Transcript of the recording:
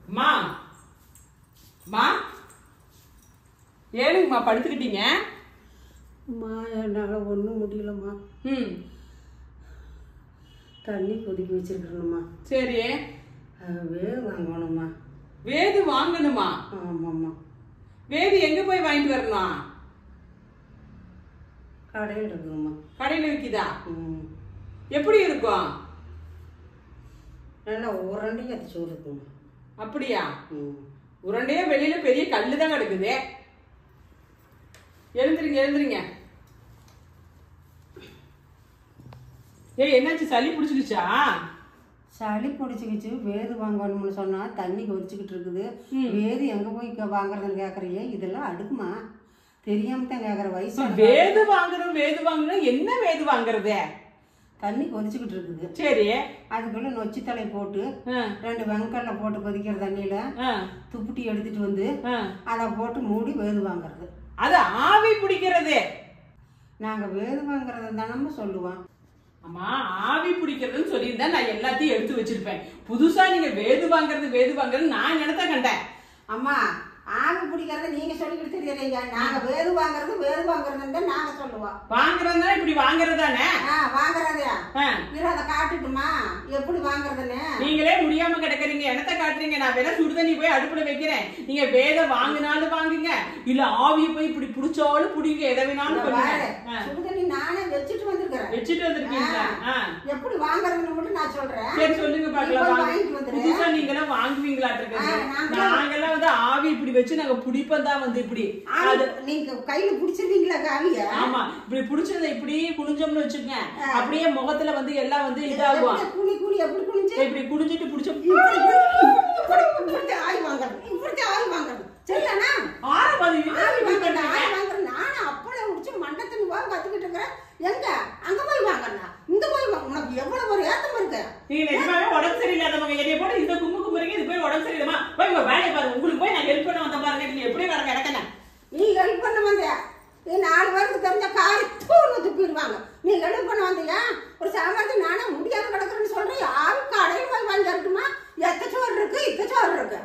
அம்மா அம்மா ஏனுங்கம்மா படுத்துக்கிட்டீங்க? அம்மா என்னால் ஒன்றும் முடியலம்மா. தண்ணி கொதிக்க வச்சிருக்கணும்மா. சரி, வேது வாங்கணும்மா. வேது வாங்கணுமா? ஆமாம்மா. வேது எங்க போய் வாங்கிட்டு வரணும்? கடையில் இருக்குதும்மா. கடையில் விற்கிதா? எப்படி இருக்கும்? நல்லா உரண்டையும் அடிச்சு இருக்குங்க. அப்படியா? உரண்டையா வெளியில பெரிய கல்லு தான் கிடக்குது. எழுந்துருங்க எழுந்துருங்க. ஏய், என்னாச்சு? சளி பிடிச்சிக்கிச்சா? சளி பிடிச்சிக்கிச்சு. வேது வாங்கணும்னு சொன்னா தண்ணி கொதிச்சுக்கிட்டு இருக்குது. வேது எங்க போய் வாங்குறதுன்னு கேக்குறியே, இதெல்லாம் அடுக்குமா? தெரியாம தான் கேக்குற. வயசு வேது வாங்கணும் வேது வாங்கணும். என்ன வேது வாங்குறது? தண்ணி கொதிச்சுக்கிட்டு இருக்குது. சரி, அதுக்குள்ள நொச்சி தலை போட்டு 2 வெங்கல்ல போட்டு கொதிக்கிற தண்ணியில துப்புட்டி எடுத்துட்டு வந்து அதை போட்டு மூடி வேது வாங்குறது. அது ஆவி பிடிக்கிறது. நாங்க வேது வாங்குறத தானே சொல்லுவோம். அம்மா, ஆவி பிடிக்கிறதுன்னு சொல்லியிருந்தா நான் எல்லாத்தையும் எடுத்து வச்சிருப்பேன். புதுசா நீங்க வேது வாங்குறது நான் நினைத்த கண்டேன். அம்மா, ஆவி பிடிக்கிறத நீங்க சொல்லிக்கிட்டு தெரியலைங்க. நாங்க வேது வாங்குறதுன்னு நாங்க சொல்லுவோம். வாங்குறதா இப்படி வாங்குறதானே? வாங்குறதா அதை காட்டுட்டுமா எப்படி வாங்குறதுன்னு? நீங்களே முடியாம கிடக்குறீங்க, என்னத்த காட்டுறீங்க? நான் வேணா சுடுதண்ணி போய் அடுப்புல வைக்கிறேன். நீங்க வேத வாங்கினாலும் வாங்குங்க, இல்ல ஆவியை போய் இப்படி புடிச்சாலும் புடிங்க, எதை வேணாலும் சுடுதண்ணி நானே வச்சுட்டு வந்திருக்கீங்களா? எப்படி வாங்குறதுன்னு மட்டும் நான் சொல்றேன். சரி, சொல்லுங்க பாக்கலாம். புதுசா நீங்க எல்லாம் வாங்குவீங்களா? நாங்கெல்லாம் வந்து ஆவி இப்படி வச்சு நாங்க புடிப்பதான் வந்து இப்படி. நீங்க கையில புடிச்சிருவீங்களா ஆவிய? ஆமா, இப்படி புடிச்சதை இப்படி குனிஞ்சோம்னு வச்சுக்கோங்க, அப்படியே முகத்துல வந்து எல்லாம் வந்து இதாகும். குனி எப்படி குனிஞ்சு இப்படி குனிஞ்சிட்டு புடிச்ச ஆவி வாங்குறது சரிதானா? நானும் அப்பளை உடிச்சு மண்டத்தின் போய் கத்துக்கிட்டு இருக்கிறேன். எங்க அங்க போய் வாங்கலாம், இங்க போய் உனக்கு எவ்வளவு ஒரு ஏத்தம் இருக்கு. நீங்க நிஜமாவே உடம்பு சரியில்லாதவங்க என்னைய போட்டு இந்த கும்புறீங்க. இது போய் உடம்பு சரியில்லாமா? போய் உங்க வேலையை பாருங்க. உங்களுக்கு போய் நான் ஹெல்ப் பண்ண வந்த பாருங்க. நீங்க எப்படி வர கிடக்கல? நீ ஹெல்ப் பண்ண வந்தியா? நீ 4 பேருக்கு தெரிஞ்ச காரி தூணு துப்பிடுவாங்க. நீ ஹெல்ப் பண்ண வந்தியா? ஒரு சாமான் நானே முடியாத கிடக்குறேன்னு சொல்றேன். யாரும் கடையில் போய் வாங்கி இருக்குமா? எத்த சோறு இருக்கு, இத்த சோறு இருக்கு.